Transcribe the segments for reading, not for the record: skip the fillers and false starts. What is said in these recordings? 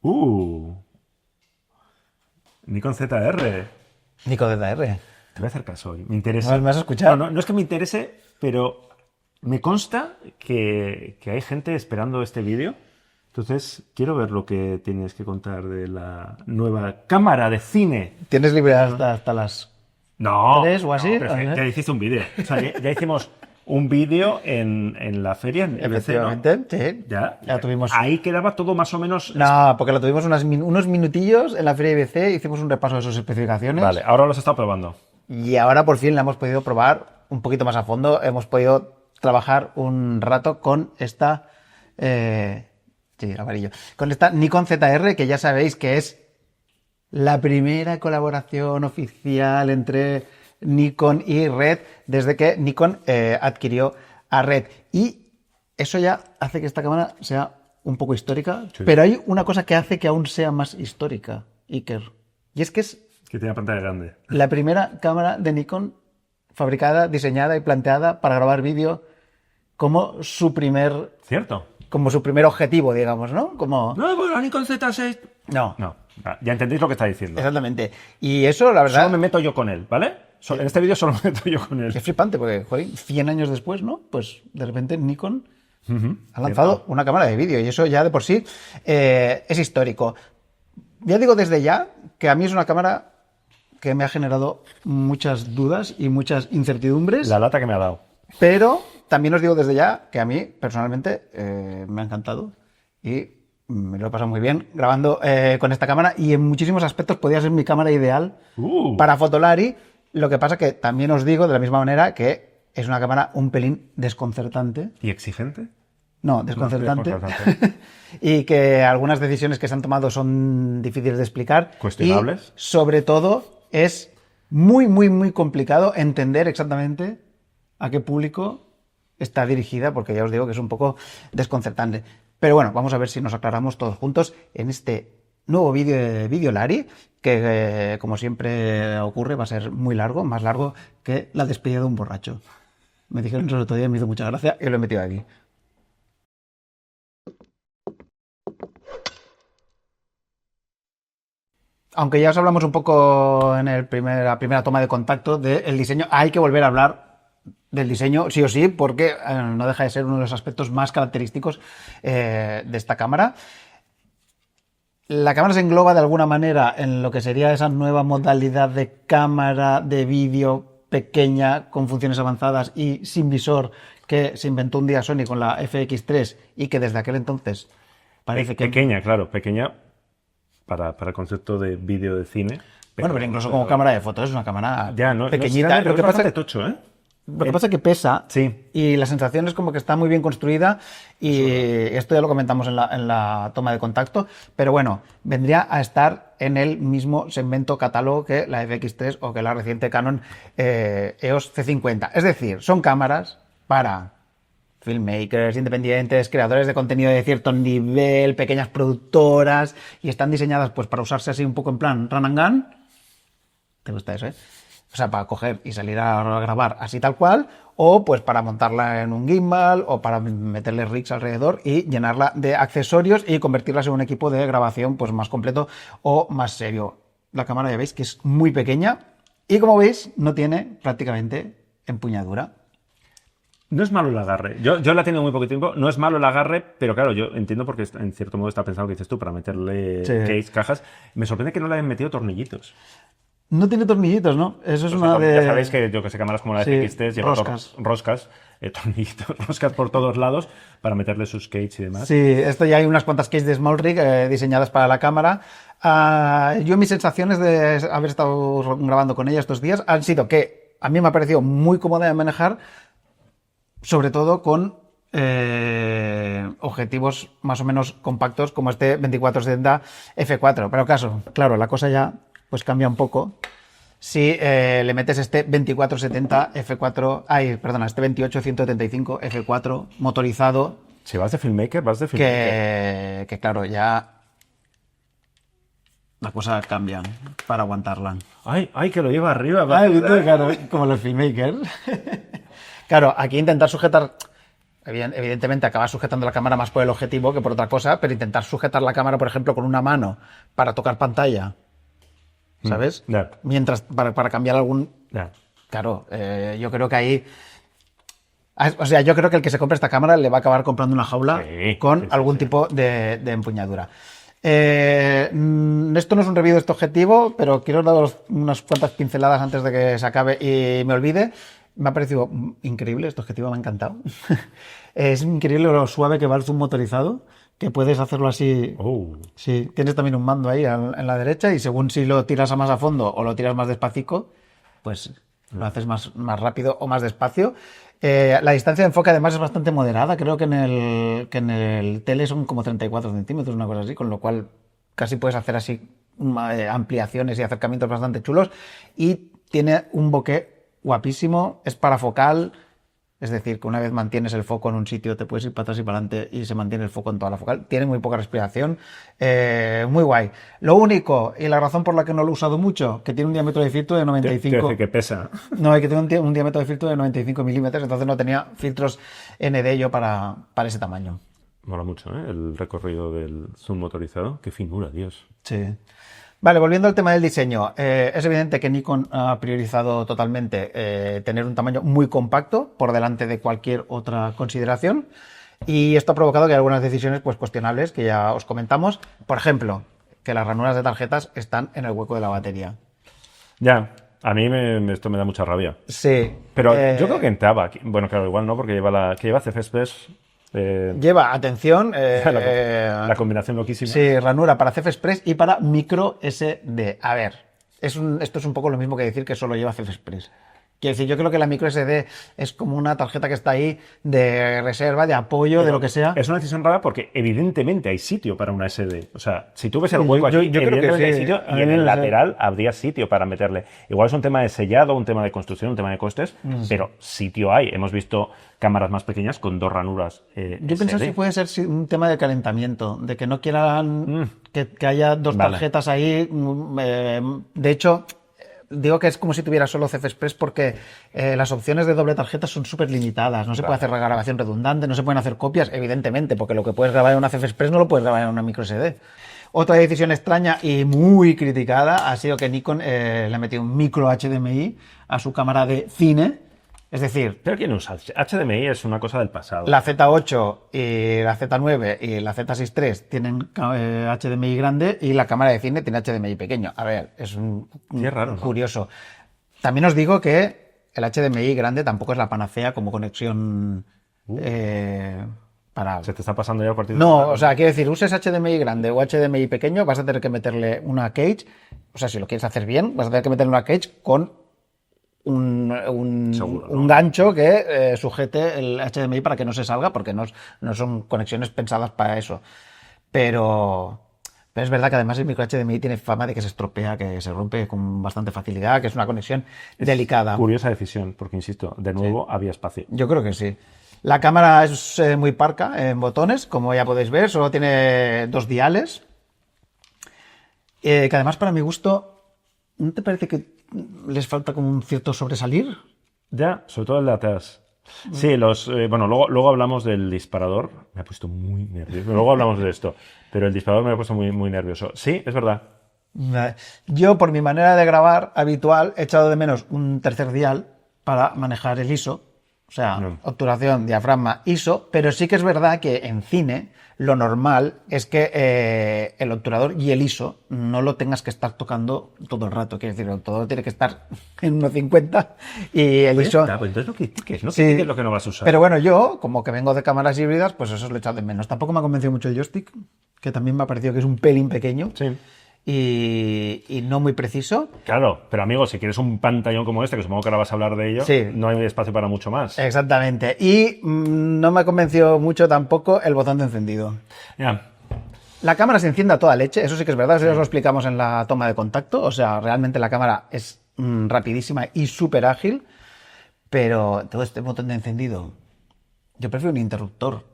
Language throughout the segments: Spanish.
Uh, Nikon ZR. Nico ZR. Te voy a hacer caso hoy. Me interesa. ¿Me has escuchado? No, no es que me interese, pero me consta que hay gente esperando este vídeo. Entonces, quiero ver lo que tienes que contar de la nueva cámara de cine. ¿Tienes libre hasta las No, 3 o así? no, pero es que ya hiciste un vídeo. O sea, ya hicimos un vídeo en la feria, en EBC, ¿no? Efectivamente, sí. Ya tuvimos. Ahí quedaba todo más o menos. No, porque lo tuvimos unos minutillos en la feria IBC, hicimos un repaso de sus especificaciones. Vale, ahora los he estado probando. Y ahora por fin la hemos podido probar un poquito más a fondo. Hemos podido trabajar un rato con esta. Sí, amarillo. Con esta Nikon ZR, que ya sabéis que es la primera colaboración oficial entre Nikon y Red desde que Nikon adquirió a Red. Y eso ya hace que esta cámara sea un poco histórica, Sí. pero hay una cosa que hace que aún sea más histórica, Iker. Y es que es Que tiene pantalla grande. la primera cámara de Nikon fabricada, diseñada y planteada para grabar vídeo como su primer ¿Cierto? objetivo, digamos, ¿no? Como... No, pues la Nikon Z6. No, No, ya entendéis lo que está diciendo. exactamente. Y eso, la verdad, Solo me meto yo con él, ¿vale? En este vídeo solo me meto yo con él. es flipante porque, joder, 100 años después, ¿no? Pues de repente Nikon Ujú, ha lanzado cierto. una cámara de vídeo y eso ya de por sí es histórico. Ya digo desde ya que a mí es una cámara que me ha generado muchas dudas y muchas incertidumbres, La lata que me ha dado. pero también os digo desde ya que a mí personalmente me ha encantado y me lo he pasado muy bien grabando con esta cámara y en muchísimos aspectos podría ser mi cámara ideal para Fotolari. Lo que pasa que también os digo de la misma manera que es una cámara un pelín desconcertante. ¿Y exigente? No, desconcertante. desconcertante. Y que algunas decisiones que se han tomado son difíciles de explicar. Cuestionables. Y sobre todo es muy, muy, muy complicado entender exactamente a qué público está dirigida, porque ya os digo que es un poco desconcertante. Pero bueno, vamos a ver si nos aclaramos todos juntos en este nuevo vídeo de Videolari, que como siempre ocurre va a ser muy largo, más largo que la despedida de un borracho. Me dijeron eso el otro día y me hizo mucha gracia y lo he metido aquí. Aunque ya os hablamos un poco en la primera toma de contacto del diseño, hay que volver a hablar del diseño sí o sí, porque no deja de ser uno de los aspectos más característicos de esta cámara. La cámara se engloba de alguna manera en lo que sería esa nueva modalidad de cámara de vídeo pequeña con funciones avanzadas y sin visor que se inventó un día Sony con la FX3 y que desde aquel entonces parece que... Pequeña, claro, pequeña para el concepto de vídeo de cine. Bueno, pero incluso como cámara de fotos es una cámara Ya, no, pequeñita. No es grande, Lo que pero es pasa bastante tocho, ¿eh? Lo que pasa es que pesa Sí. y la sensación es como que está muy bien construida y esto ya lo comentamos en la toma de contacto, pero bueno, vendría a estar en el mismo segmento catálogo que la FX3 o que la reciente Canon EOS C50. Es decir, son cámaras para filmmakers independientes, creadores de contenido de cierto nivel, pequeñas productoras y están diseñadas pues para usarse así un poco en plan run and gun. ¿Te gusta eso, eh? O sea, para coger y salir a grabar así tal cual, o pues para montarla en un gimbal, o para meterle rigs alrededor y llenarla de accesorios y convertirla en un equipo de grabación pues más completo o más serio. La cámara ya veis que es muy pequeña y como veis no tiene prácticamente empuñadura. No es malo el agarre. Yo la he tenido muy poco tiempo. No es malo el agarre, pero claro, yo entiendo porque en cierto modo está pensado que dices tú para meterle Sí. case, cajas. Me sorprende que no le hayan metido tornillitos. No tiene tornillitos, ¿no? Eso es O una sea, de... Ya sabéis que yo que sé, cámaras como la Sí, de FX3 llevan roscas. roscas, tornillitos, roscas por todos lados para meterle sus cage y demás. Sí, esto ya hay unas cuantas cases de Small Rig diseñadas para la cámara. Yo mis sensaciones de haber estado grabando con ella estos días han sido que a mí me ha parecido muy cómoda de manejar, sobre todo con objetivos más o menos compactos como este 24-70 F4. Pero claro, la cosa ya pues cambia un poco si le metes este 24-70 F4, este 28-175 F4 motorizado, Si vas de filmmaker, vas de filmmaker. que claro, ya la cosa cambia para aguantarla. Ay, que lo lleva arriba. Claro, como los filmmakers. Claro, aquí intentar sujetar Evidentemente acabas sujetando la cámara más por el objetivo que por otra cosa, pero intentar sujetar la cámara, por ejemplo, con una mano para tocar pantalla, ¿sabes? Ya. Mientras, para cambiar algún... Ya. Claro, yo creo que ahí... O sea, yo creo que el que se compre esta cámara le va a acabar comprando una jaula Sí, con sí, algún tipo de empuñadura. Esto no es un review de este objetivo, pero quiero daros unas cuantas pinceladas antes de que se acabe y me olvide. Me ha parecido increíble, este objetivo me ha encantado. Es increíble lo suave que va el zoom motorizado, que puedes hacerlo así. Oh. Sí, tienes también un mando ahí en la derecha y según si lo tiras a más a fondo o lo tiras más despacito, pues lo haces más rápido o más despacio. La distancia de enfoque además es bastante moderada, creo que en el tele son como 34 centímetros, una cosa así, con lo cual casi puedes hacer así ampliaciones y acercamientos bastante chulos. Y tiene un bokeh guapísimo, es parafocal. Es decir, que una vez mantienes el foco en un sitio, te puedes ir para atrás y para adelante y se mantiene el foco en toda la focal. Tiene muy poca respiración, muy guay. Lo único, y la razón por la que no lo he usado mucho, que tiene un diámetro de filtro de 95... Te hace que pesa. No, hay que tener un diámetro de filtro de 95 milímetros, entonces no tenía filtros ND yo para ese tamaño. Mola mucho, ¿eh? El recorrido del zoom motorizado. Qué finura, Dios. Sí. Vale, volviendo al tema del diseño, es evidente que Nikon ha priorizado totalmente tener un tamaño muy compacto por delante de cualquier otra consideración y esto ha provocado que hay algunas decisiones pues cuestionables que ya os comentamos. Por ejemplo, que las ranuras de tarjetas están en el hueco de la batería. Ya, a mí esto me da mucha rabia. Sí. Pero yo creo que entraba. Bueno, claro, igual no, porque lleva CF Express. Lleva, atención, la combinación loquísima. sí, ranura para CF Express y para micro SD. A ver, esto es un poco lo mismo que decir que solo lleva CF Express. Quiero decir, yo creo que la micro SD es como una tarjeta que está ahí de reserva, de apoyo, de lo que sea. Es una decisión rara porque evidentemente hay sitio para una SD. O sea, si tú ves el Sí, hueco aquí, yo creo que evidentemente sí. hay sitio y en el lateral habría sitio para meterle. Igual es un tema de sellado, un tema de construcción, un tema de costes, pero sitio hay. Hemos visto cámaras más pequeñas con dos ranuras Yo pienso SD. que puede ser un tema de calentamiento, de que no quieran que haya dos Vale. tarjetas ahí. De hecho, digo que es como si tuviera solo CF Express porque las opciones de doble tarjeta son súper limitadas. No se puede hacer grabación redundante, no se pueden hacer copias, evidentemente, porque lo que puedes grabar en una CF Express no lo puedes grabar en una micro SD. Otra decisión extraña y muy criticada ha sido que Nikon le ha metido un micro HDMI a su cámara de cine. Es decir, ¿Pero quién usa? HDMI es una cosa del pasado. la Z8 y la Z9 y la Z6 III tienen HDMI grande y la cámara de cine tiene HDMI pequeño. A ver, es Qué raro, ¿no? curioso. También os digo que el HDMI grande tampoco es la panacea como conexión para... Se te está pasando ya a partir de... No, o sea, quiero decir, uses HDMI grande o HDMI pequeño, vas a tener que meterle una cage. O sea, si lo quieres hacer bien, vas a tener que meterle una cage con Seguro, ¿no? un gancho que sujete el HDMI para que no se salga, porque no son conexiones pensadas para eso. Pero es verdad que además el micro HDMI tiene fama de que se estropea, que se rompe con bastante facilidad, que es una conexión delicada. Curiosa decisión, porque insisto, de nuevo había espacio. Yo creo que sí. La cámara es muy parca en botones, como ya podéis ver, solo tiene 2 diales. Que además, para mi gusto, ¿no te parece que les falta como un cierto sobresalir? Ya, sobre todo el de atrás. Sí, bueno, luego hablamos del disparador. Me ha puesto muy nervioso. Luego hablamos de esto. Pero el disparador me ha puesto muy, muy nervioso. Sí, es verdad. Yo, por mi manera de grabar habitual, he echado de menos un tercer dial para manejar el ISO. O sea, obturación, diafragma, ISO. Pero sí que es verdad que en cine lo normal es que el obturador y el ISO no lo tengas que estar tocando todo el rato. Quiero decir, el obturador tiene que estar en 1.50 y el ISO... Pues entonces no critiques, no Sí. critiques lo que no vas a usar. Pero bueno, yo, como que vengo de cámaras híbridas, pues eso lo he echado de menos. Tampoco me ha convencido mucho el joystick, que también me ha parecido que es un pelín pequeño Sí. y no muy preciso. Claro, pero amigo, si quieres un pantallón como este, que supongo que ahora vas a hablar de ello, Sí. no hay espacio para mucho más. Exactamente. Y no me ha convencido mucho tampoco el botón de encendido. Ya. La cámara se enciende a toda leche, eso sí que es verdad, eso ya os lo explicamos en la toma de contacto. O sea, realmente la cámara es rapidísima y súper ágil, pero todo este botón de encendido, yo prefiero un interruptor.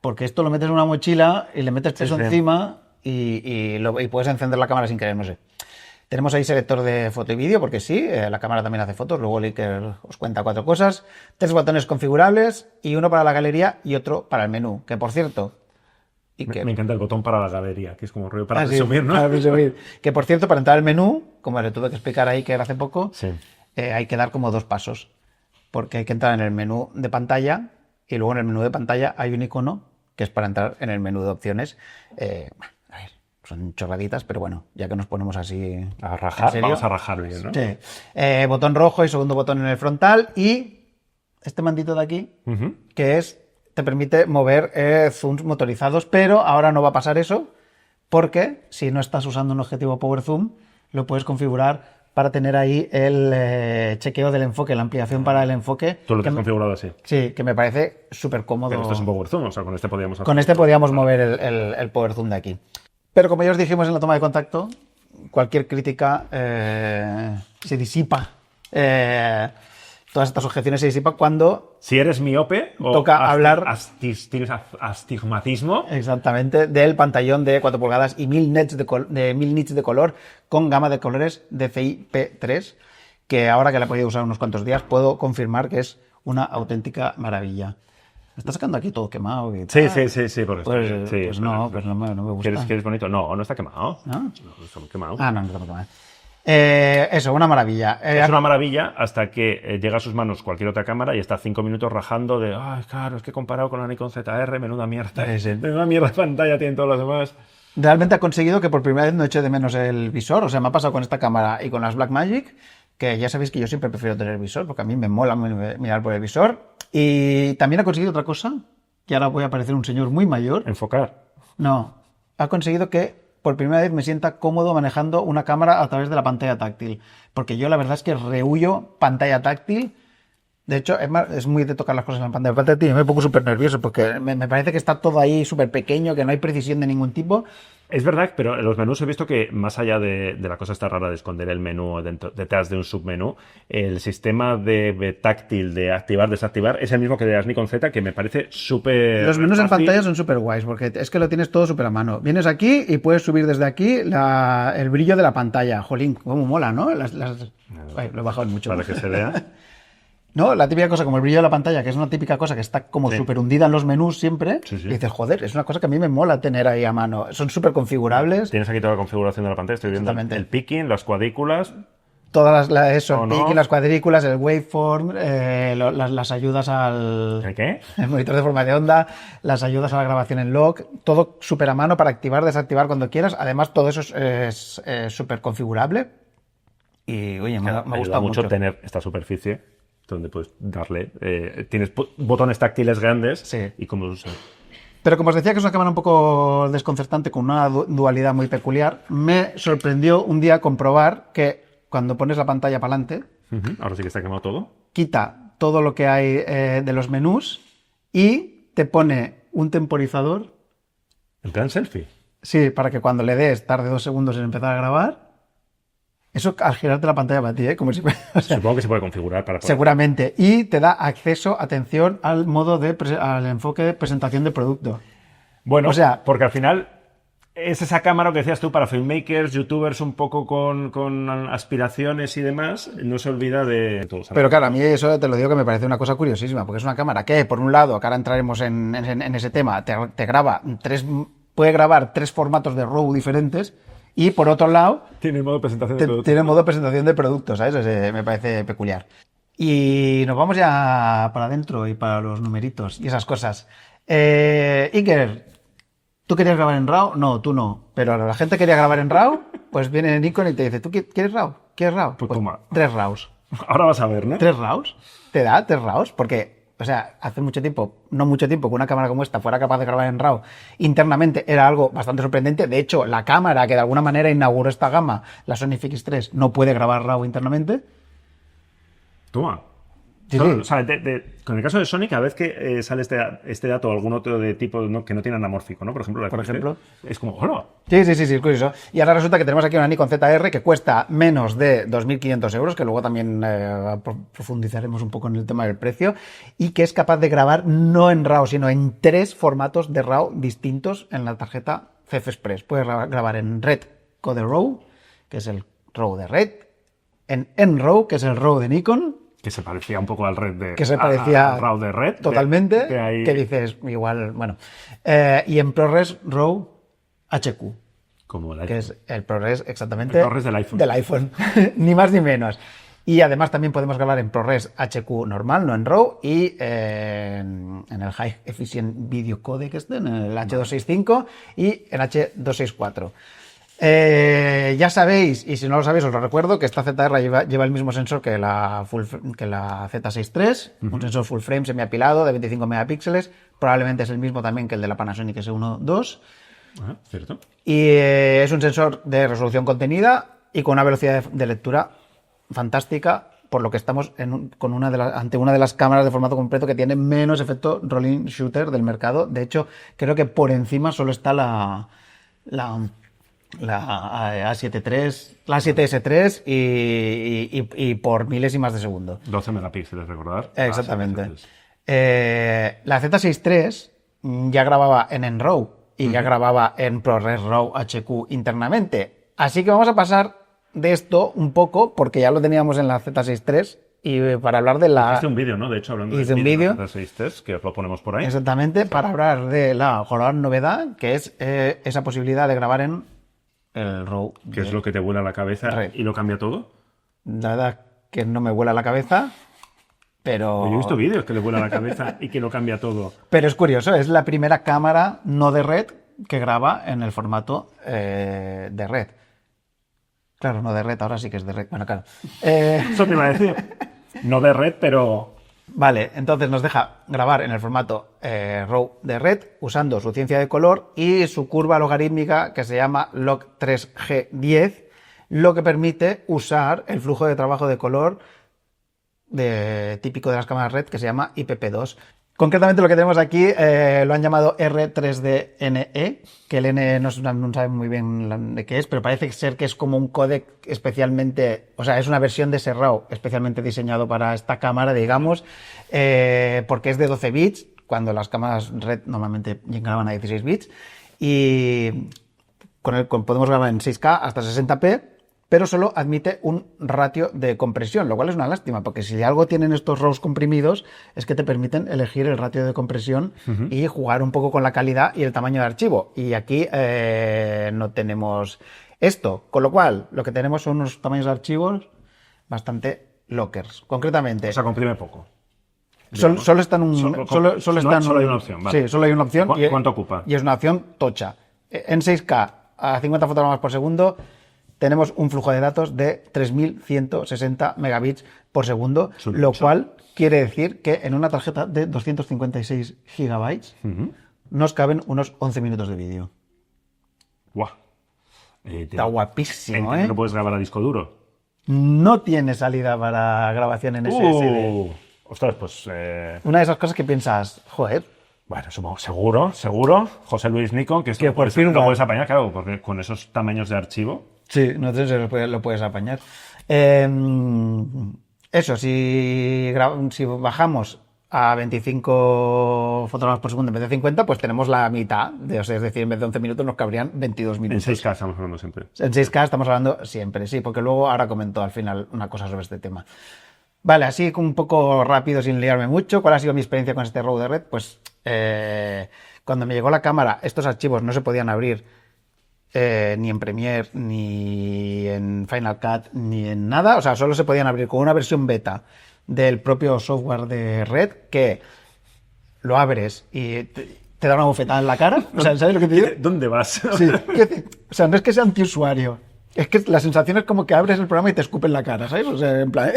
Porque esto lo metes en una mochila y le metes peso sí. encima y puedes encender la cámara sin querer, no sé. Tenemos ahí selector de foto y vídeo, porque sí, la cámara también hace fotos, luego Iker os cuenta 4 cosas. 3 botones configurables y uno para la galería y otro para el menú. Que por cierto, Me encanta el botón para la galería, que es como rollo para sí, presumir, ¿no? para presumir. Que por cierto, para entrar al menú, como le tuve que explicar ahí que hace poco, Sí. hay que dar como 2 pasos. Porque hay que entrar en el menú de pantalla y luego en el menú de pantalla hay un icono que es para entrar en el menú de opciones. A ver, son chorraditas, pero bueno, ya que nos ponemos así A ¿en rajar, serio? vamos a rajar bien, ¿no? Sí. Botón rojo y segundo botón en el frontal y este mandito de aquí, Ujú. que te permite mover zooms motorizados, pero ahora no va a pasar eso porque si no estás usando un objetivo Power Zoom, lo puedes configurar para tener ahí el chequeo del enfoque, la ampliación para el enfoque. Tú lo que tienes configurado así. Sí, que me parece súper cómodo. Pero esto es un Power Zoom, o sea, con este podríamos hacer. Con este podríamos mover el Power Zoom de aquí. Pero como ya os dijimos en la toma de contacto, cualquier crítica se disipa. Todas estas objeciones se disipan cuando Si eres miope o Toca hablar- tienes astigmatismo, exactamente del pantallón de 4 pulgadas y 1000 nits de color con gama de colores DCI P3, que ahora que la he podido usar unos cuantos días puedo confirmar que es una auténtica maravilla. Está sacando aquí todo quemado. Y sí, tal. sí, por eso. Pues, Sí, pues no, pues no me gusta. ¿Quieres bonito? No, no está quemado. ¿No? No, está quemado. Ah, no está mal. Eso, una maravilla. Es una maravilla hasta que llega a sus manos cualquier otra cámara y está 5 minutos rajando de, ay, claro, es que comparado con la Nikon ZR, menuda mierda. Sí. Menuda mierda de pantalla tienen todos los demás. Realmente ha conseguido que por primera vez no eche de menos el visor. O sea, me ha pasado con esta cámara y con las Blackmagic, que ya sabéis que yo siempre prefiero tener visor, porque a mí me mola mirar por el visor. Y también ha conseguido otra cosa, que ahora voy a parecer un señor muy mayor. Enfocar. No, ha conseguido que por primera vez me sienta cómodo manejando una cámara a través de la pantalla táctil. Porque yo la verdad es que rehuyo pantalla táctil. De hecho, es muy de tocar las cosas en la pantalla táctil y me pongo súper nervioso porque me parece que está todo ahí súper pequeño, que no hay precisión de ningún tipo. Es verdad, pero en los menús he visto que más allá de la cosa esta rara de esconder el menú detrás de un submenú, el sistema de táctil de activar, desactivar es el mismo que de las Nikon Z, que me parece súper Los menús en fácil. pantalla son súper guays porque es que lo tienes todo súper a mano. Vienes aquí y puedes subir desde aquí el brillo de la pantalla. Jolín, cómo mola, ¿no? Ay, lo he bajado mucho. Para que se vea. No, la típica cosa como el brillo de la pantalla, que es una típica cosa que está como Sí. súper hundida en los menús siempre. Sí, sí. Y dices, joder, es una cosa que a mí me mola tener ahí a mano. Son súper configurables. Tienes aquí toda la configuración de la pantalla, estoy viendo Exactamente. el picking, las cuadrículas. Todas eso, ¿O el no? picking, las cuadrículas, el waveform, las ayudas al ¿El qué? el monitor de forma de onda, las ayudas a la grabación en log, todo súper a mano para activar, desactivar cuando quieras. Además, todo eso es súper configurable. Y oye, me ha Ayuda gustado mucho mucho. tener esta superficie donde puedes darle. Tienes botones táctiles grandes Sí. y como usar. Pero como os decía que es una cámara un poco desconcertante con una dualidad muy peculiar, me sorprendió un día comprobar que cuando pones la pantalla para adelante, Ahora sí que está quemado todo. quita todo lo que hay de los menús y te pone un temporizador, En plan selfie. sí, para que cuando le des tarde 2 segundos en empezar a grabar. Eso al girarte la pantalla para ti, ¿eh? Como si, o sea, Supongo que se puede configurar para poder. seguramente. Y te da acceso, atención, al modo al enfoque de presentación de producto. Bueno, o sea- porque al final es esa cámara que decías tú para filmmakers, youtubers un poco con aspiraciones y demás, no se olvida de todo. Pero claro, a mí eso te lo digo que me parece una cosa curiosísima, porque es una cámara que, por un lado, que ahora entraremos en ese tema, te graba puede grabar 3 formatos de RAW diferentes, y por otro lado, Tiene el modo de presentación de producto. tiene modo presentación de productos, ¿sabes? Me parece peculiar. Y nos vamos ya para adentro y para los numeritos y esas cosas. Iker, ¿tú querías grabar en RAW? No, tú no. Pero la gente quería grabar en RAW, pues viene Nikon y te dice, ¿tú quieres RAW? ¿Quieres RAW? Pues toma. 3 RAWs. Ahora vas a ver, ¿no? 3 RAWs. Te da 3 RAWs porque, o sea, hace mucho tiempo, no mucho tiempo, que una cámara como esta fuera capaz de grabar en RAW internamente era algo bastante sorprendente. De hecho, la cámara que de alguna manera inauguró esta gama, la Sony FX3, no puede grabar RAW internamente. Toma. Sí, Solo, sí. o sea, con el caso de Sony, cada vez que sale este dato o algún otro de tipo que no tiene anamórfico, ¿no? Por ejemplo, la Por FX3, ejemplo. es como, ¡hola! Sí, es curioso. Y ahora resulta que tenemos aquí una Nikon ZR que cuesta menos de 2.500 euros, que luego también profundizaremos un poco en el tema del precio, y que es capaz de grabar no en RAW, sino en 3 formatos de RAW distintos en la tarjeta CF Express. Puedes grabar en Red Code RAW, que es el RAW de Red, en N-RAW, que es el RAW de Nikon, Que se parecía un poco al Red de... que se parecía al RAW de Red. totalmente, ahí- que dices, igual, bueno. Y en ProRes RAW HQ, Como el que iPhone. es el ProRes exactamente El ProRes del iPhone. Del iPhone, ni más ni menos. Y además también podemos grabar en ProRes HQ normal, no en RAW, y en el High Efficient Video Codec, en el H265 y en H264. Ya sabéis, y si no lo sabéis os lo recuerdo, que esta ZR lleva el mismo sensor que la Z6 III, un sensor full frame semiapilado de 25 megapíxeles, probablemente es el mismo también que el de la Panasonic S1 II, Ah, ¿cierto? y es un sensor de resolución contenida y con una velocidad de lectura fantástica, por lo que estamos ante una de las cámaras de formato completo que tiene menos efecto rolling shooter del mercado. De hecho, creo que por encima solo está la A7 III, la A7S3 y por milésimas de segundo. 12 megapíxeles, recordar. Exactamente. Ah, sí. La Z6 III ya grababa en N-RAW y ya grababa en ProRes RAW HQ internamente. Así que vamos a pasar de esto un poco, porque ya lo teníamos en la Z6 III, y para hablar de la... Hiciste un vídeo, ¿no? De hecho, hablando Hice un de vídeo. la 6 test, que lo ponemos por ahí. Exactamente, para hablar de la gran novedad, que es esa posibilidad de grabar en el RAW. Que es lo que te vuela la cabeza Red. y lo cambia todo. La verdad que no me vuela la cabeza, pero... Yo he visto vídeos que le vuela la cabeza y que lo cambia todo. Pero es curioso, es la primera cámara no de red que graba en el formato de red. Claro, no de red, ahora sí que es de red. Bueno, claro. Eso te iba a decir. No de red, pero... Vale, entonces nos deja grabar en el formato RAW de red usando su ciencia de color y su curva logarítmica que se llama log3G10, lo que permite usar el flujo de trabajo de color típico de las cámaras red que se llama IPP2. Concretamente lo que tenemos aquí lo han llamado R3DNE, que el N no sabe muy bien de qué es, pero parece ser que es como un códec especialmente, o sea, es una versión de ese RAW especialmente diseñado para esta cámara, digamos, porque es de 12 bits, cuando las cámaras red normalmente graban a 16 bits, y podemos grabar en 6K hasta 60p, pero solo admite un ratio de compresión, lo cual es una lástima, porque si algo tienen estos RAWs comprimidos es que te permiten elegir el ratio de compresión y jugar un poco con la calidad y el tamaño de archivo. Y aquí no tenemos esto, con lo cual lo que tenemos son unos tamaños de archivos bastante lockers. Concretamente, O sea, comprime poco. solo está en Solo hay una opción, vale. Sí, solo hay una opción. ¿Cuánto ocupa? Y es una opción tocha. En 6K a 50 fotogramas por segundo tenemos un flujo de datos de 3.160 megabits por segundo, lo cual quiere decir que en una tarjeta de 256 gigabytes nos caben unos 11 minutos de vídeo. Guau. Está guapísimo, ¿eh? No puedes grabar a disco duro. No tiene salida para grabación en SSD. Ostras, pues... Una de esas cosas que piensas, joder, Bueno, seguro. José Luis Nikon, que esto Que por fin lo puedes apañar, claro, porque con esos tamaños de archivo... sí, no sé si lo puedes apañar. Eso, si bajamos a 25 fotogramas por segundo en vez de 50, pues tenemos la mitad. O sea, es decir, en vez de 11 minutos nos cabrían 22 En minutos. 6K estamos hablando siempre. En 6K estamos hablando siempre, sí, porque luego ahora comento al final una cosa sobre este tema. Vale, así un poco rápido, sin liarme mucho, ¿cuál ha sido mi experiencia con este RAW de red? Pues cuando me llegó la cámara, estos archivos no se podían abrir ni en Premiere, ni en Final Cut, ni en nada. O sea, solo se podían abrir con una versión beta del propio software de red, que lo abres y te da una bofetada en la cara. O sea, ¿sabes lo que te digo? ¿Dónde vas? Sí. O sea, no es que sea antiusuario. Es que la sensación es como que abres el programa y te escupen la cara, ¿sabes? O sea, en plan...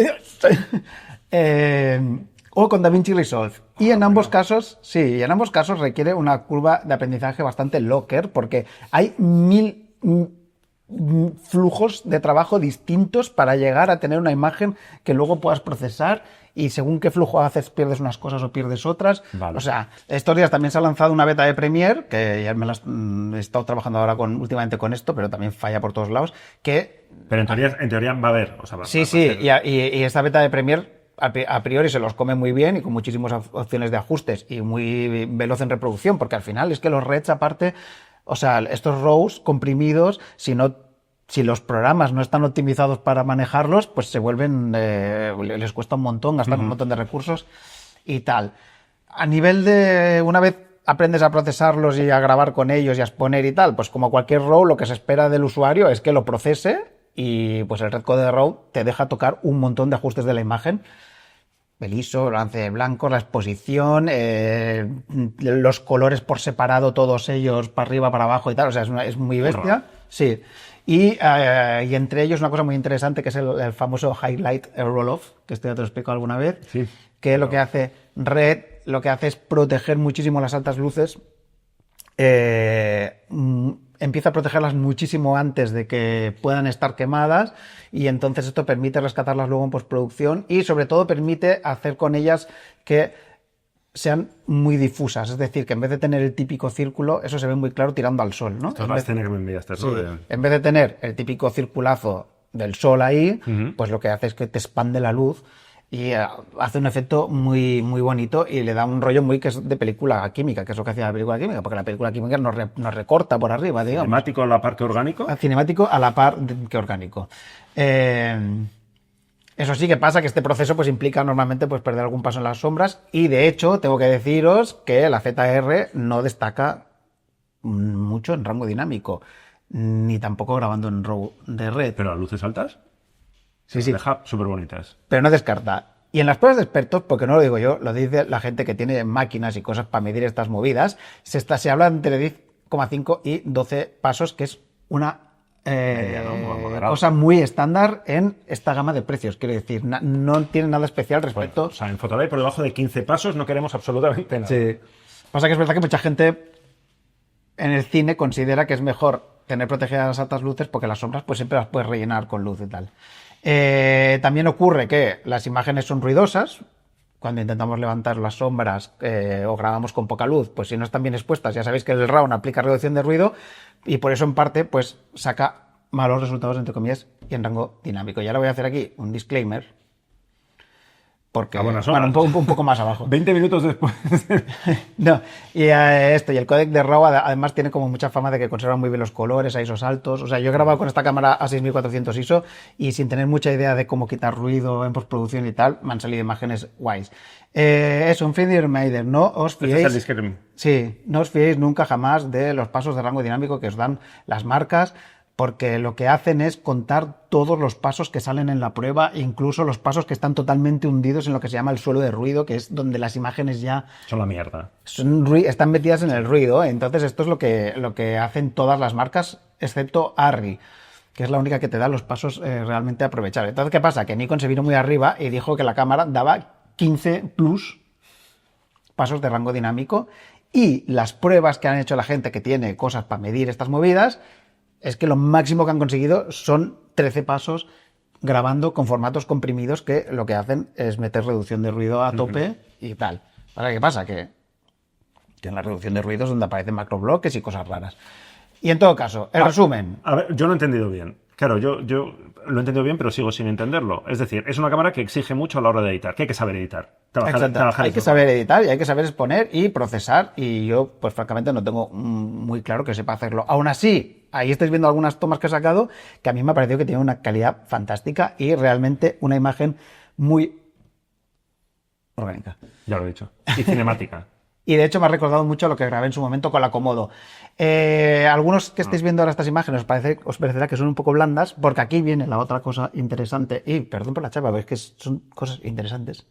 o con DaVinci Resolve. Y en ambos casos, sí, en ambos casos requiere una curva de aprendizaje bastante locker, porque hay 1000 flujos de trabajo distintos para llegar a tener una imagen que luego puedas procesar, y según qué flujo haces pierdes unas cosas o pierdes otras. Vale. O sea, estos días también se ha lanzado una beta de Premiere, que ya he estado trabajando ahora últimamente con esto, pero también falla por todos lados, que... Pero en teoría va a haber. O sea, Sí, y esta beta de Premiere a priori se los come muy bien y con muchísimas opciones de ajustes y muy veloz en reproducción, porque al final es que los REDs aparte, o sea, estos RAWs comprimidos, si no si los programas no están optimizados para manejarlos, pues se vuelven, les cuesta un montón, gastan un montón de recursos y tal. A nivel de, una vez aprendes a procesarlos y a grabar con ellos y a exponer y tal, pues como cualquier RAW, lo que se espera del usuario es que lo procese y pues el Redcode de RAW te deja tocar un montón de ajustes de la imagen. El ISO, el balance de blancos, la exposición, los colores por separado, todos ellos para arriba, para abajo y tal, o sea, es muy bestia. Sí. Y entre ellos una cosa muy interesante que es el famoso Highlight Roll-Off, que esto ya te lo explico alguna vez, Sí, que lo que hace Red, lo que hace es proteger muchísimo las altas luces, empieza a protegerlas muchísimo antes de que puedan estar quemadas y entonces esto permite rescatarlas luego en postproducción y sobre todo permite hacer con ellas que sean muy difusas, es decir, que en vez de tener el típico círculo, eso se ve muy claro tirando al sol, ¿no? Esta es la escena que me enviaste, Sí, ¿no? en vez de tener el típico circulazo del sol ahí, pues lo que hace es que te expande la luz y hace un efecto muy, muy bonito y le da un rollo muy que es de película química, que es lo que hacía la película química, porque la película química nos recorta por arriba, digamos. Cinemático a la par que orgánico. Cinemático a la par que orgánico. Eso sí que pasa que este proceso pues implica normalmente pues perder algún paso en las sombras y de hecho tengo que deciros que la ZR no destaca mucho en rango dinámico ni tampoco grabando en RAW de Red. Pero las luces altas. Sí, sí. Deja súper bonitas. Pero no descarta. Y en las pruebas de expertos, porque no lo digo yo, lo dice la gente que tiene máquinas y cosas para medir estas movidas, se habla entre 10,5 y 12 pasos, que es una cosa muy estándar en esta gama de precios. Quiero decir, no tiene nada especial respecto... O sea, en Photolite por debajo de 15 pasos no queremos absolutamente nada. Sí. Pasa que es verdad que mucha gente en el cine considera que es mejor tener protegidas las altas luces porque las sombras pues siempre las puedes rellenar con luz y tal. También ocurre que las imágenes son ruidosas. Cuando intentamos levantar las sombras o grabamos con poca luz, pues si no están bien expuestas, ya sabéis que el RAW aplica reducción de ruido y por eso en parte pues saca malos resultados entre comillas y en rango dinámico. Y ahora voy a hacer aquí un disclaimer porque bueno, un poco más abajo. 20 minutos después. No, y y el códec de RAW además tiene como mucha fama de que conserva muy bien los colores a ISOs altos. O sea, yo he grabado con esta cámara a 6400 ISO y sin tener mucha idea de cómo quitar ruido en postproducción y tal, me han salido imágenes guays. Es un Find Your Maiden, no os fiéis. Sí, no os fiéis nunca jamás de los pasos de rango dinámico que os dan las marcas, porque lo que hacen es contar todos los pasos que salen en la prueba, incluso los pasos que están totalmente hundidos en lo que se llama el suelo de ruido, que es donde las imágenes ya... Son la mierda. Están metidas en el ruido, entonces esto es lo que hacen todas las marcas, excepto Arri, que es la única que te da los pasos realmente a aprovechar. Entonces, ¿qué pasa? Que Nikon se vino muy arriba y dijo que la cámara daba 15 plus pasos de rango dinámico y las pruebas que han hecho la gente que tiene cosas para medir estas movidas es que lo máximo que han conseguido son 13 pasos grabando con formatos comprimidos que lo que hacen es meter reducción de ruido a tope y tal. ¿Para qué pasa? Que en la reducción de ruido es donde aparecen macrobloques y cosas raras. Y en todo caso, el resumen. A ver, yo lo he entendido bien. Claro, yo lo he entendido bien, pero sigo sin entenderlo. Es decir, es una cámara que exige mucho a la hora de editar, que hay que saber editar. Hay que saber editar y hay que saber exponer y procesar. Y yo, pues francamente, no tengo muy claro que sepa hacerlo. Aún así, ahí estáis viendo algunas tomas que he sacado que a mí me ha parecido que tienen una calidad fantástica y realmente una imagen muy orgánica. Ya lo he dicho. Y cinemática. Y de hecho me ha recordado mucho lo que grabé en su momento con la Komodo. Algunos que estéis viendo ahora estas imágenes os parecerá que son un poco blandas, porque aquí viene la otra cosa interesante. Y perdón por la chapa, pero es que son cosas interesantes.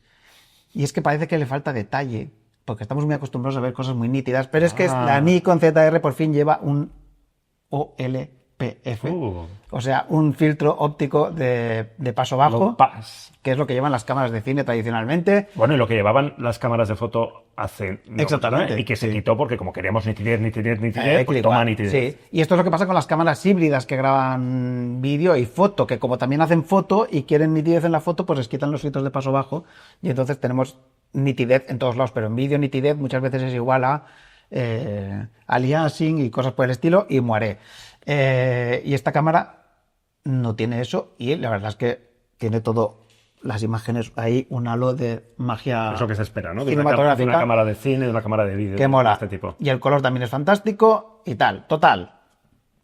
Y es que parece que le falta detalle, porque estamos muy acostumbrados a ver cosas muy nítidas, pero es que la Nikon ZR por fin lleva un OLPF. O sea, un filtro óptico de paso bajo, que es lo que llevan las cámaras de cine tradicionalmente. Bueno, y lo que llevaban las cámaras de foto hace... Exactamente. Y que se quitó porque como queríamos nitidez, pues toma nitidez. Sí, y esto es lo que pasa con las cámaras híbridas que graban vídeo y foto, que como también hacen foto y quieren nitidez en la foto, pues les quitan los filtros de paso bajo y entonces tenemos nitidez en todos lados, pero en vídeo nitidez muchas veces es igual a aliasing y cosas por el estilo y muere. Y esta cámara no tiene eso y la verdad es que tiene todo... las imágenes ahí, un halo de magia. Es lo que se espera, ¿no? De cinematográfica. una cámara de cine, de una cámara de vídeo. Que mola. De este tipo. Y el color también es fantástico y tal. Total.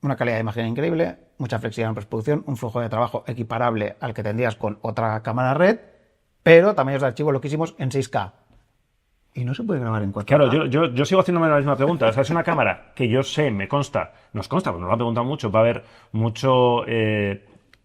una calidad de imagen increíble, mucha flexibilidad en postproducción, un flujo de trabajo equiparable al que tendrías con otra cámara red, pero tamaños de archivo loquísimos en 6K. Y no se puede grabar en 4K. Claro, yo sigo haciéndome la misma pregunta. O sea, es una cámara que yo sé, me consta, nos consta, porque nos lo han preguntado mucho, va a haber mucho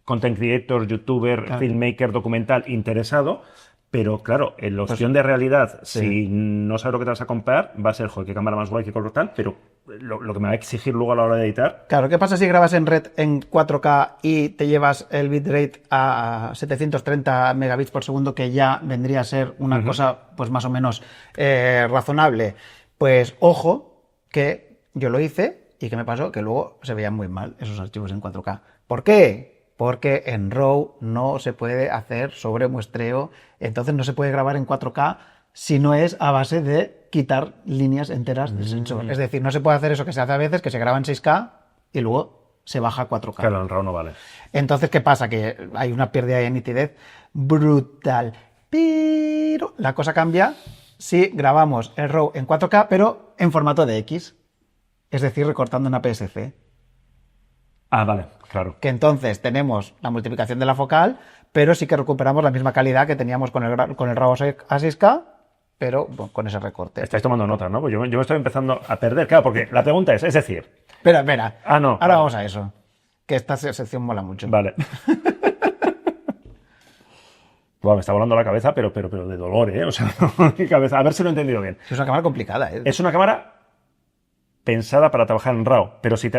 content creator, youtuber, Claro. filmmaker, documental interesado, pero claro, en la opción de realidad, si no sabes lo que te vas a comprar, va a ser, joder, qué cámara más guay, qué color tal, pero lo que me va a exigir luego a la hora de editar. Claro, ¿qué pasa si grabas en red en 4K y te llevas el bitrate a 730 megabits por segundo, que ya vendría a ser una cosa pues más o menos razonable? Pues ojo, que yo lo hice y ¿qué me pasó? Que luego se veían muy mal esos archivos en 4K. ¿Por qué? Porque en RAW no se puede hacer sobremuestreo, entonces no se puede grabar en 4K si no es a base de quitar líneas enteras del sensor. Es decir, no se puede hacer eso que se hace a veces, que se graba en 6K y luego se baja a 4K. Claro, en RAW no vale. Entonces, ¿qué pasa? Que hay una pérdida de nitidez brutal. Pero la cosa cambia si grabamos el RAW en 4K, pero en formato de X. Es decir, recortando en APS-C. Ah, vale, claro. Que entonces tenemos la multiplicación de la focal, pero sí que recuperamos la misma calidad que teníamos con el RAW a 6K, pero bueno, con ese recorte. Estáis tomando notas, ¿no? Pues yo me estoy empezando a perder, claro, porque la pregunta es decir... Espera. Ah, no. Ahora vamos a eso. Que esta sección mola mucho. Vale. Buah, me está volando la cabeza, pero de dolor, ¿eh? O sea, mi cabeza. A ver si lo he entendido bien. Es una cámara complicada, ¿eh? Es una cámara pensada para trabajar en RAW, pero si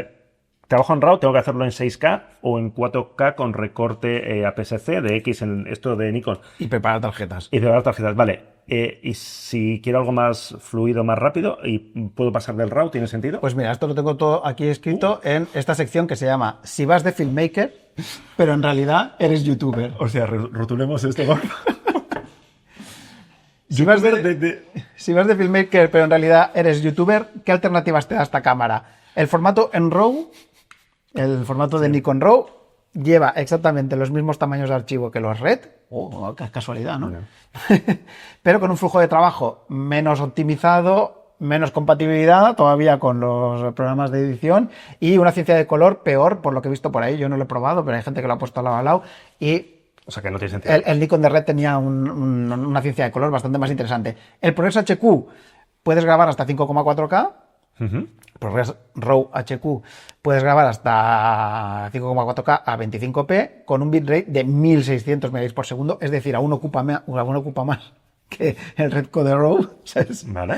trabajo en RAW tengo que hacerlo en 6K o en 4K con recorte APS-C de X en esto de Nikon. Y preparar tarjetas. Y preparar tarjetas, vale. Y si quiero algo más fluido, más rápido, y puedo pasar del RAW, ¿tiene sentido? Pues mira, esto lo tengo todo aquí escrito en esta sección que se llama Si vas de filmmaker, pero en realidad eres youtuber. O sea, rotulemos esto. Si vas de filmmaker, pero en realidad eres youtuber, ¿qué alternativas te da esta cámara? El formato en RAW, el formato de Nikon RAW, lleva exactamente los mismos tamaños de archivo que los RED. Oh, qué casualidad, ¿no? Pero con un flujo de trabajo menos optimizado, menos compatibilidad todavía con los programas de edición y una ciencia de color peor, por lo que he visto por ahí. Yo no lo he probado, pero hay gente que lo ha puesto lado a lado y... O sea, que no tiene sentido. El Nikon de Red tenía una ciencia de color bastante más interesante. El ProRes HQ puedes grabar hasta 5,4K. ProRes RAW HQ puedes grabar hasta 5,4K a 25p con un bitrate de 1600 megabits por segundo. Es decir, aún ocupa más que el Redcode RAW, ¿sabes? Vale.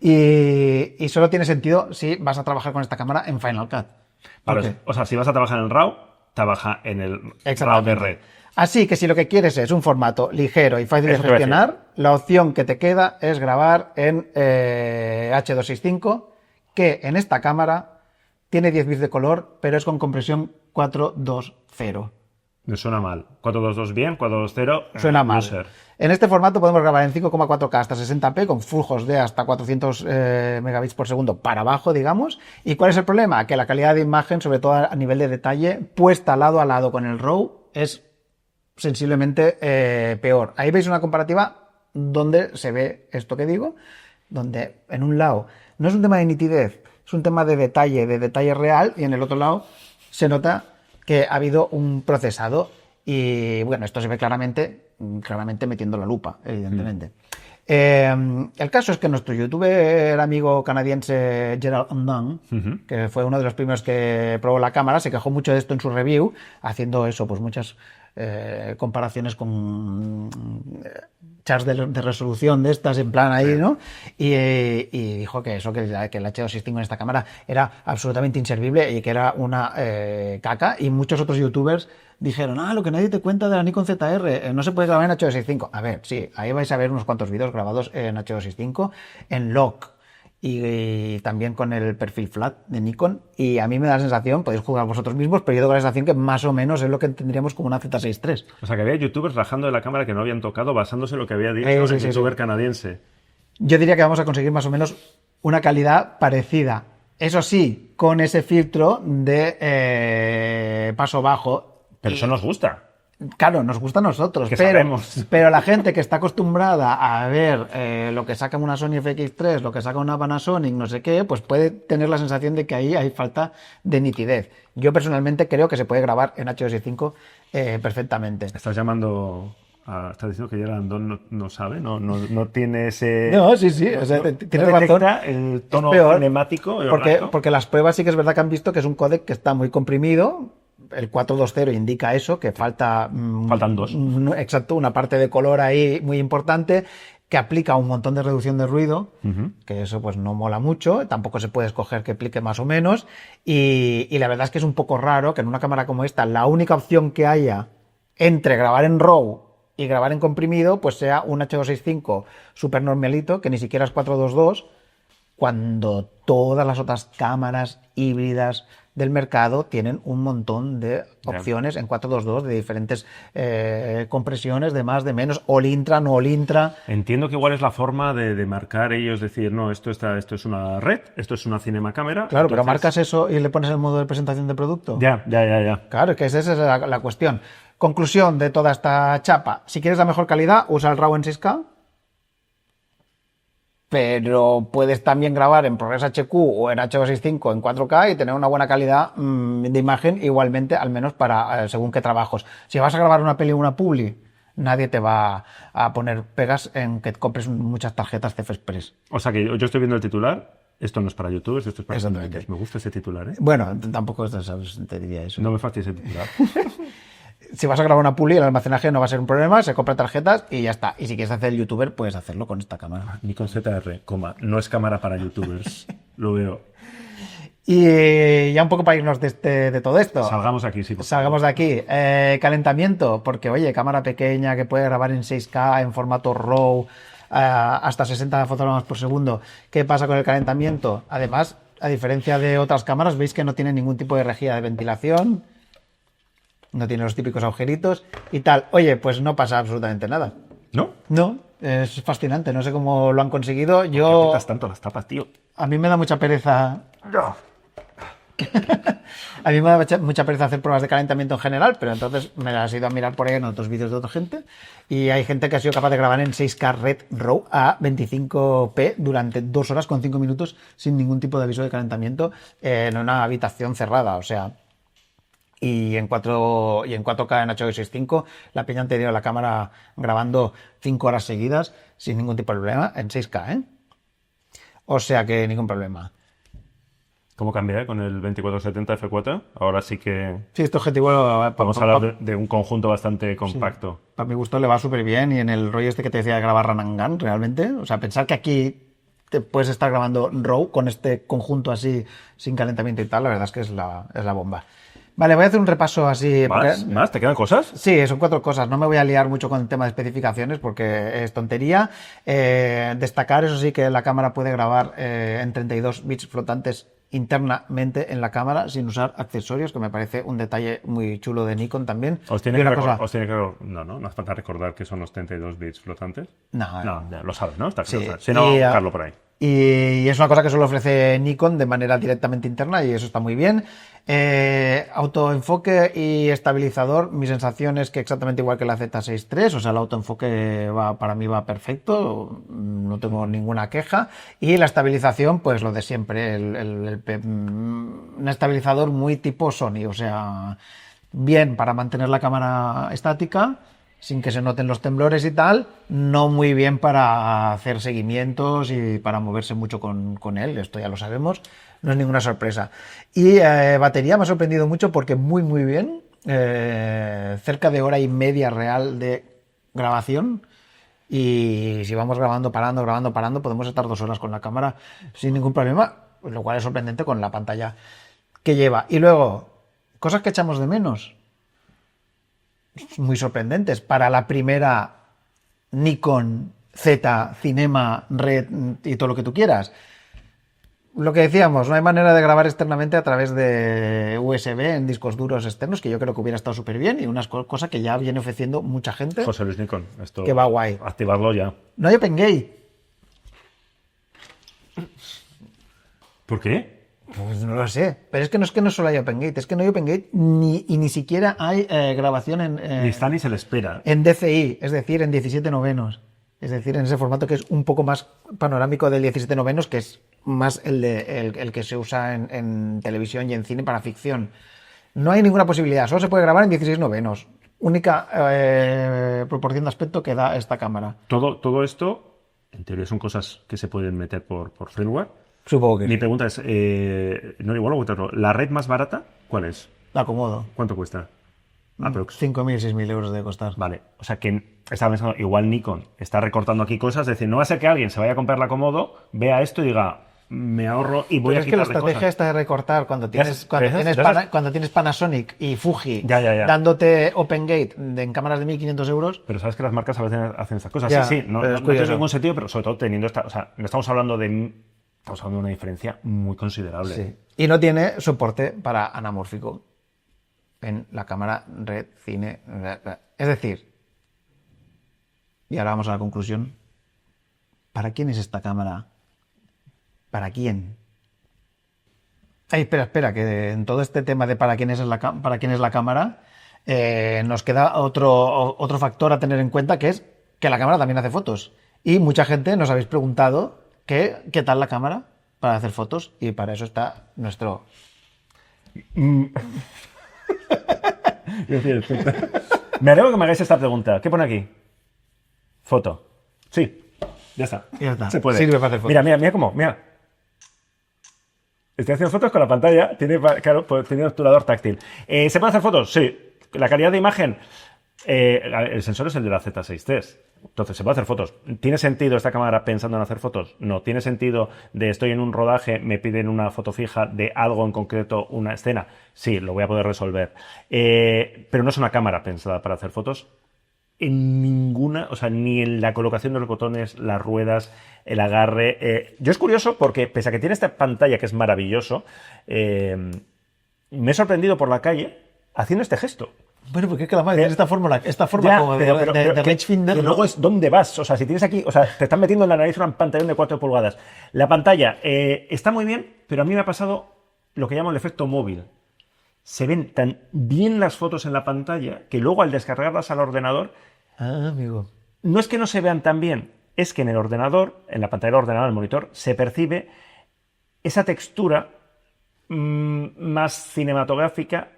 Y solo tiene sentido si vas a trabajar con esta cámara en Final Cut. Vale, o sea, si vas a trabajar en RAW, trabaja en el RAW de Red. Así que si lo que quieres es un formato ligero y fácil de gestionar, la opción que te queda es grabar en H265, que en esta cámara tiene 10 bits de color, pero es con compresión 420. Me suena mal. 422 bien, 420... Suena mal. User. En este formato podemos grabar en 5,4K hasta 60p con flujos de hasta 400 megabits por segundo para abajo, digamos. ¿Y cuál es el problema? Que la calidad de imagen, sobre todo a nivel de detalle, puesta lado a lado con el RAW, es sensiblemente peor. Ahí veis una comparativa donde se ve esto que digo, donde en un lado no es un tema de nitidez, es un tema de detalle real, y en el otro lado se nota que ha habido un procesado. Y bueno, esto se ve claramente metiendo la lupa, evidentemente. El caso es que nuestro youtuber amigo canadiense Gerald Undone, que fue uno de los primeros que probó la cámara, se quejó mucho de esto en su review, haciendo eso, pues muchas comparaciones con charts de resolución de estas, en plan ahí, ¿no? Y dijo que eso, que el H265 en esta cámara era absolutamente inservible y que era una caca, y muchos otros youtubers dijeron, lo que nadie te cuenta de la Nikon ZR, no se puede grabar en H265. A ver, sí, ahí vais a ver unos cuantos vídeos grabados en H265, en log, y también con el perfil flat de Nikon, y a mí me da la sensación, podéis jugar vosotros mismos, pero yo tengo la sensación que más o menos es lo que tendríamos como una Z6 III. O sea, que había youtubers rajando de la cámara que no habían tocado basándose en lo que había dicho Sí, el sí, youtuber sí. canadiense. Yo diría que vamos a conseguir más o menos una calidad parecida. Eso sí, con ese filtro de paso bajo. Pero eso nos gusta. Claro, nos gusta a nosotros, Que sabemos. pero la gente que está acostumbrada a ver lo que saca una Sony FX3, lo que saca una Panasonic, no sé qué, pues puede tener la sensación de que ahí hay falta de nitidez. Yo personalmente creo que se puede grabar en H265 perfectamente. Estás llamando... estás diciendo que Gerald Andón no sabe, no tiene ese... No, sí, o sea, tienes razón. detecta el tono Es peor, cinemático. porque las pruebas sí que es verdad que han visto que es un códec que está muy comprimido. El 420 indica eso, que Faltan dos. Exacto, una parte de color ahí muy importante, que aplica un montón de reducción de ruido, que eso pues no mola mucho, tampoco se puede escoger que aplique más o menos, y la verdad es que es un poco raro que en una cámara como esta la única opción que haya entre grabar en RAW y grabar en comprimido pues sea un H265 super normalito, que ni siquiera es 422, cuando todas las otras cámaras híbridas del mercado tienen un montón de opciones en 422 de diferentes compresiones, de más, de menos, all intra, no all intra. Entiendo que igual es la forma de marcar ellos, decir, no, esto es una red, esto es una cinema cámara. Claro, pero entonces... marcas eso y le pones el modo de presentación de producto. Ya. Claro, que esa es la cuestión. Conclusión de toda esta chapa. Si quieres la mejor calidad, usa el RAW en 6K. Pero puedes también grabar en ProRes HQ o en H265 en 4K y tener una buena calidad de imagen igualmente, al menos para según qué trabajos. Si vas a grabar una peli o una publi, nadie te va a poner pegas en que compres muchas tarjetas CF Express. O sea que yo estoy viendo el titular, esto no es para youtubers, esto es para Exactamente. youtubers. Me gusta ese titular, ¿eh? Bueno, tampoco ¿sabes? Te diría eso. No me fastidies ese titular. Si vas a grabar una publi, el almacenaje no va a ser un problema, se compra tarjetas y ya está. Y si quieres hacer el youtuber, puedes hacerlo con esta cámara. Nikon ZR, no es cámara para youtubers. Lo veo. Y ya un poco para irnos de todo esto. Salgamos aquí, sí. Salgamos de aquí. Calentamiento, porque oye, cámara pequeña que puede grabar en 6K, en formato RAW, hasta 60 fotogramas por segundo. ¿Qué pasa con el calentamiento? Además, a diferencia de otras cámaras, veis que no tiene ningún tipo de rejilla de ventilación. No tiene los típicos agujeritos y tal. Oye, pues no pasa absolutamente nada. ¿No? No, es fascinante. No sé cómo lo han conseguido. ¿Por qué Yo, aprietas tanto las tapas, tío? a mí me da mucha pereza. A mí me da mucha pereza hacer pruebas de calentamiento en general, pero entonces me las he ido a mirar por ahí en otros vídeos de otra gente. Y hay gente que ha sido capaz de grabar en 6K Red RAW a 25p durante 2 horas con 5 minutos sin ningún tipo de aviso de calentamiento en una habitación cerrada. O sea. Y en 4K en H265, la peña han tenido la cámara grabando 5 horas seguidas sin ningún tipo de problema, en 6K, ¿eh? O sea que ningún problema. ¿Cómo cambia con el 2470 F4? Ahora sí que Sí, este objetivo... vamos a hablar de un conjunto bastante compacto. Sí, para mi gusto le va súper bien y en el rollo este que te decía de grabar run and gun, realmente. O sea, pensar que aquí te puedes estar grabando RAW con este conjunto así, sin calentamiento y tal, la verdad es que es la bomba. Vale, voy a hacer un repaso así. ¿Más? ¿Te quedan cosas? Sí, son 4 cosas. No me voy a liar mucho con el tema de especificaciones porque es tontería. Destacar, eso sí, que la cámara puede grabar en 32 bits flotantes internamente en la cámara sin usar accesorios, que me parece un detalle muy chulo de Nikon también. Os tiene que no hace falta recordar que son los 32 bits flotantes. No, ya lo sabes, ¿no? Está claro. Si no, buscarlo por ahí. Y es una cosa que solo ofrece Nikon de manera directamente interna y eso está muy bien. Autoenfoque y estabilizador, mi sensación es que exactamente igual que la Z6 III, o sea, el autoenfoque para mí va perfecto, no tengo ninguna queja. Y la estabilización, pues lo de siempre, un estabilizador muy tipo Sony, o sea, bien para mantener la cámara estática, sin que se noten los temblores y tal, no muy bien para hacer seguimientos y para moverse mucho con él, esto ya lo sabemos, no es ninguna sorpresa. Y batería me ha sorprendido mucho porque muy bien, cerca de 1h30 real de grabación, y si vamos grabando, parando, podemos estar 2 horas con la cámara sin ningún problema, lo cual es sorprendente con la pantalla que lleva. Y luego, cosas que echamos de menos. Muy sorprendentes. Para la primera Nikon Z, Cinema, Red y todo lo que tú quieras. Lo que decíamos, no hay manera de grabar externamente a través de USB en discos duros externos, que yo creo que hubiera estado súper bien y una cosa que ya viene ofreciendo mucha gente. José Luis Nikon, esto que va guay. Activarlo ya. No hay OpenGate. ¿Por qué? Pues no lo sé. Pero es que no solo hay OpenGate, es que no hay OpenGate ni siquiera hay grabación Ni está ni se le espera. en DCI, es decir, en 17 novenos. Es decir, en ese formato que es un poco más panorámico del 17 novenos, que es más el que se usa en televisión y en cine para ficción. No hay ninguna posibilidad, solo se puede grabar en 16 novenos. Única proporción de aspecto que da esta cámara. Todo esto, en teoría, son cosas que se pueden meter por firmware. Supongo que Mi sí. pregunta es, no, igual lo pregunto, ¿la red más barata cuál es? La acomodo. ¿Cuánto cuesta? Aprox. 5.000, 6.000 euros de costar. Vale, o sea que estaba pensando, igual Nikon está recortando aquí cosas, es decir, no va a ser que alguien se vaya a comprar la Komodo, vea esto y diga, me ahorro y voy Pero a es que la quitarle estrategia cosas. está de recortar cuando tienes, ¿ves? cuando tienes Panasonic y Fuji Ya. dándote OpenGate en cámaras de 1.500 euros. Pero sabes que las marcas a veces hacen estas cosas. Ya, Sí, no pero es tiene curioso. ningún sentido, pero sobre todo teniendo esta, o sea, no estamos hablando de una diferencia muy considerable. Sí. Y no tiene soporte para anamórfico en la cámara Red Cine. Es decir, y ahora vamos a la conclusión. ¿Para quién es esta cámara? ¿Para quién? Ay, espera, que en todo este tema de para quién es la cámara, nos queda otro factor a tener en cuenta, que es que la cámara también hace fotos. Y mucha gente nos habéis preguntado qué tal la cámara para hacer fotos, y para eso está nuestro... Me alegro que me hagáis esta pregunta. ¿Qué pone aquí? Foto. Sí, ya está. Ya está. Se puede. Sirve para hacer fotos. Mira cómo, mira. Estoy haciendo fotos con la pantalla. Claro, pues tiene obturador táctil. ¿Se pueden hacer fotos? Sí. La calidad de imagen. El sensor es el de la Z6-3. Entonces, se puede hacer fotos. ¿Tiene sentido esta cámara pensando en hacer fotos? No. ¿Tiene sentido de estoy en un rodaje, me piden una foto fija de algo en concreto, una escena? Sí, lo voy a poder resolver. Pero no es una cámara pensada para hacer fotos en ninguna, o sea, ni en la colocación de los botones, las ruedas, el agarre. Yo es curioso porque, pese a que tiene esta pantalla que es maravilloso, me he sorprendido por la calle haciendo este gesto. Bueno, porque es que la madre tiene esta forma Ya, como de range finder, que ¿no? luego es dónde vas. O sea, si tienes aquí, o sea, te están metiendo en la nariz un pantallón de 4 pulgadas. La pantalla está muy bien, pero a mí me ha pasado lo que llamo el efecto móvil. Se ven tan bien las fotos en la pantalla que luego al descargarlas al ordenador, amigo. no es que no se vean tan bien, es que en el ordenador, en la pantalla del ordenador, en el monitor, se percibe esa textura más cinematográfica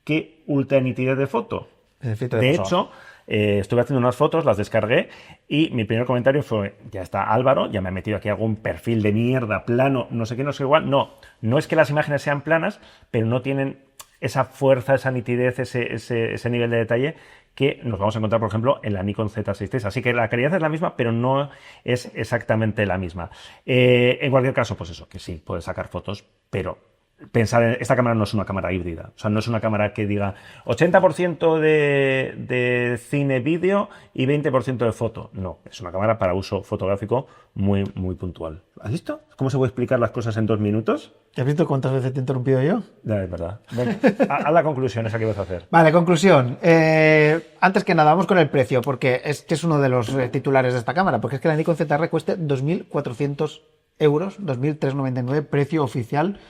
que ultra nitidez de foto. De hecho, estuve haciendo unas fotos, las descargué y mi primer comentario fue, ya está Álvaro, ya me ha metido aquí algún perfil de mierda, plano, no sé qué, no sé igual. No es que las imágenes sean planas, pero no tienen esa fuerza, esa nitidez, ese nivel de detalle que nos vamos a encontrar, por ejemplo, en la Nikon Z6-3. Así que la calidad es la misma, pero no es exactamente la misma. En cualquier caso, pues eso, que sí, puedes sacar fotos, pero pensar en esta cámara no es una cámara híbrida. O sea, no es una cámara que diga 80% de cine vídeo y 20% de foto. No, es una cámara para uso fotográfico muy, muy puntual. ¿Has visto cómo se puede explicar las cosas en 2 minutos? ¿Ya has visto cuántas veces te he interrumpido yo? Ya, es verdad. Ven, haz la conclusión esa que vas a hacer. Vale, conclusión. Antes que nada, vamos con el precio, porque es que es uno de los titulares de esta cámara, porque es que la Nikon ZR cueste 2.400 euros, 2.399, precio oficial,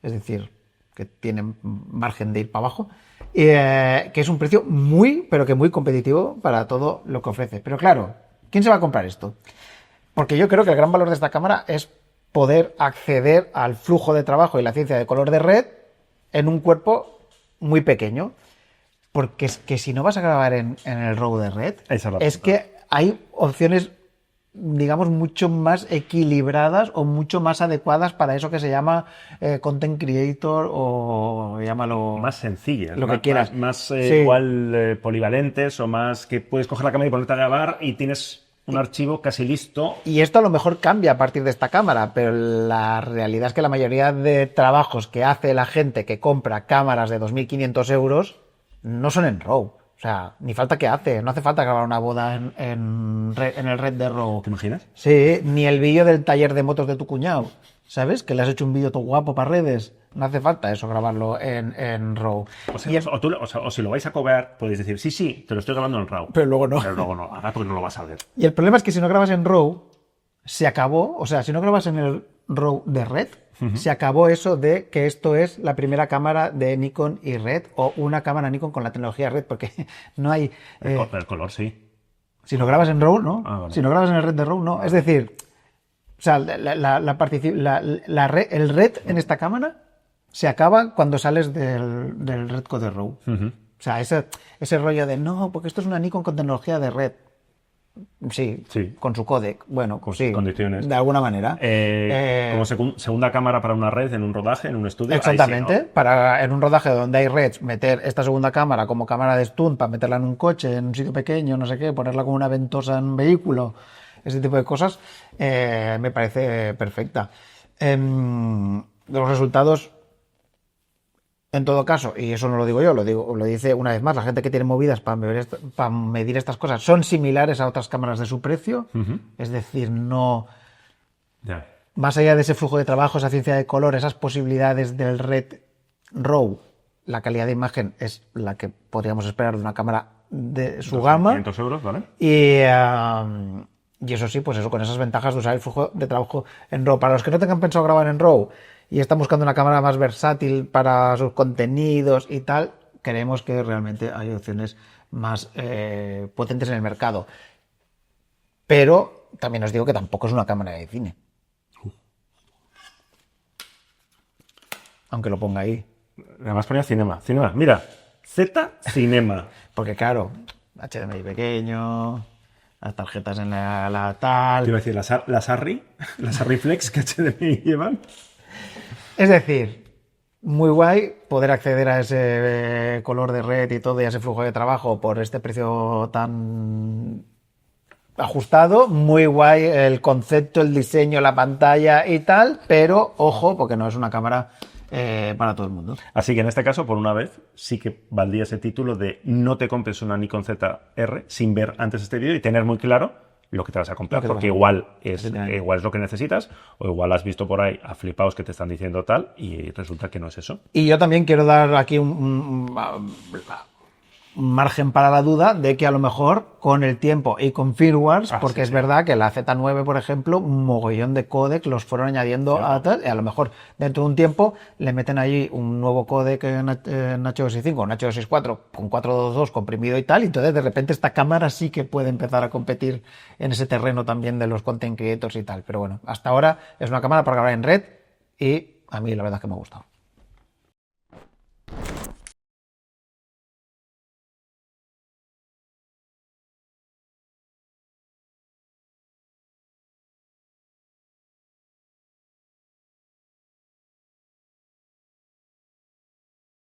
es decir, que tiene margen de ir para abajo, que es un precio muy, pero que muy competitivo para todo lo que ofrece. Pero claro, ¿quién se va a comprar esto? Porque yo creo que el gran valor de esta cámara es poder acceder al flujo de trabajo y la ciencia de color de red en un cuerpo muy pequeño. Porque es que si no vas a grabar en el RAW de red, es que hay opciones, digamos, mucho más equilibradas o mucho más adecuadas para eso que se llama content creator o llámalo... Más sencillas. Lo que quieras. Más Sí. igual polivalentes o más que puedes coger la cámara y ponerte a grabar y tienes un archivo casi listo. Y esto a lo mejor cambia a partir de esta cámara, pero la realidad es que la mayoría de trabajos que hace la gente que compra cámaras de 2.500 euros no son en RAW. O sea, ni falta que hace. No hace falta grabar una boda en el red de RAW. ¿Te imaginas? Sí, ni el vídeo del taller de motos de tu cuñado. ¿Sabes? Que le has hecho un vídeo todo guapo para redes. No hace falta eso, grabarlo en RAW. O si lo vais a cobrar, podéis decir, sí, te lo estoy grabando en RAW. Pero luego no. Pero luego no, ahora porque no lo vas a ver. Y el problema es que si no grabas en RAW, se acabó. O sea, si no grabas en el RAW de red, Se acabó eso de que esto es la primera cámara de Nikon y Red o una cámara Nikon con la tecnología Red, porque no hay... El color, sí. Si lo grabas en RAW, ¿no? Vale. Si lo grabas en el Red de RAW, no. Es decir, o sea, el Red en esta cámara se acaba cuando sales del Red Code RAW. O sea, ese rollo de no, porque esto es una Nikon con tecnología de Red. Sí, con su codec. Bueno, con sí, sus condiciones. De alguna manera. Como segunda cámara para una red en un rodaje, en un estudio. Exactamente. Ahí sí, ¿no? Para en un rodaje donde hay reds, meter esta segunda cámara como cámara de stunt para meterla en un coche, en un sitio pequeño, no sé qué, ponerla como una ventosa en un vehículo, ese tipo de cosas, me parece perfecta. Los resultados, en todo caso, y eso no lo digo yo, lo dice una vez más, la gente que tiene movidas para medir estas cosas son similares a otras cámaras de su precio, es decir, no... Ya. Más allá de ese flujo de trabajo, esa ciencia de color, esas posibilidades del Red RAW, la calidad de imagen es la que podríamos esperar de una cámara de su gama. 500 euros, ¿vale? Y eso sí, pues eso, con esas ventajas de usar el flujo de trabajo en RAW. Para los que no tengan pensado grabar en RAW y están buscando una cámara más versátil para sus contenidos y tal, creemos que realmente hay opciones más potentes en el mercado. Pero también os digo que tampoco es una cámara de cine. Aunque lo ponga ahí. Además ponía Cinema. Mira, Z Cinema. Porque claro, HDMI pequeño, las tarjetas en la tal... Te iba a decir, las Arri Flex que HDMI llevan. Es decir, muy guay poder acceder a ese color de red y todo y a ese flujo de trabajo por este precio tan ajustado. Muy guay el concepto, el diseño, la pantalla y tal, pero ojo, porque no es una cámara... para todo el mundo. Así que en este caso, por una vez, sí que valdría ese título de no te compres una Nikon ZR sin ver antes este vídeo y tener muy claro lo que te vas a comprar, porque igual es lo que necesitas o igual has visto por ahí a flipaos que te están diciendo tal y resulta que no es eso. Y yo también quiero dar aquí un margen para la duda de que a lo mejor con el tiempo y con firmwares, porque es verdad que la Z9, por ejemplo, un mogollón de códec los fueron añadiendo a tal, y a lo mejor dentro de un tiempo le meten ahí un nuevo códec en H265, un H264 con 422 comprimido y tal, y entonces de repente esta cámara sí que puede empezar a competir en ese terreno también de los content creators y tal. Pero bueno, hasta ahora es una cámara para grabar en red y a mí la verdad es que me ha gustado.